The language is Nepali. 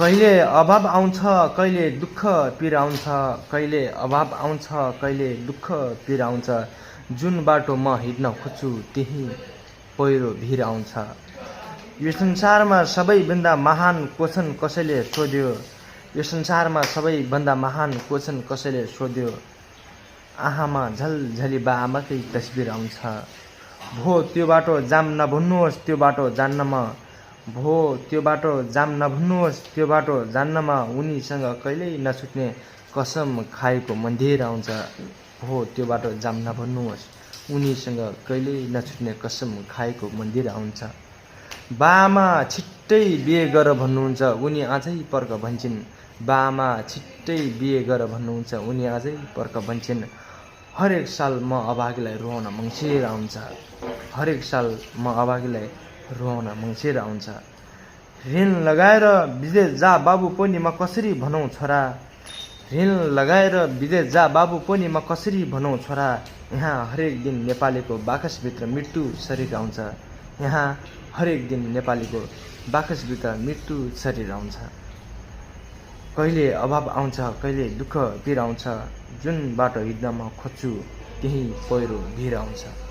कहिले अभाव आउँछ कहिले दुःख पीडा आउँछ कहिले अभाव आउँछ कहिले दुःख पीडा आउँछ जुन बाटो म हिँड्न खोज्छु त्यही पहिरो भिर आउँछ यो संसारमा सबैभन्दा महान क्वेसन कसैले सोध्यो यो संसारमा सबैभन्दा महान क्वेसन कसैले सोध्यो आँखामा झलझली बाआमाकै तस्बिर आउँछ भो त्यो बाटो जाम नभन्नुहोस् त्यो बाटो जान्नमा भो त्यो बाटो जाम नभन्नुहोस् त्यो बाटो जान्नमा उनीसँग कहिल्यै नछुट्ने कसम खाएको मन्दिर आउँछ भो त्यो बाटो जाम नभन्नुहोस् उनीसँग कहिल्यै नछुट्ने कसम खाएको मन्दिर आउँछ बाआमा छिट्टै बिहे गर भन्नुहुन्छ उनी अझै पर्ख भन्छन् बाआमा छिट्टै बिहे गर भन्नुहुन्छ उनी अझै पर्ख भन्छन् हरेक साल म अभागीलाई रोउन मङ्सिर आउँछ हरेक साल म अभागीलाई रोउन मङ्सिर आउँछ ऋण लगाएर विदेश जा बाबु पनि म कसरी भनौँ छोरा ऋण लगाएर विदेश जा बाबु पनि म कसरी भनौँ छोरा यहाँ हरेक दिन नेपालीको बाकसभित्र मृत्यु शरीर आउँछ यहाँ हरेक दिन नेपालीको बाकसभित्र मृत्यु शरीर आउँछ कहिले अभाव आउँछ कहिले दुःख पीडा आउँछ जुन बाटो हिँड्न म खोज्छु त्यही पहिरो भिर आउँछ।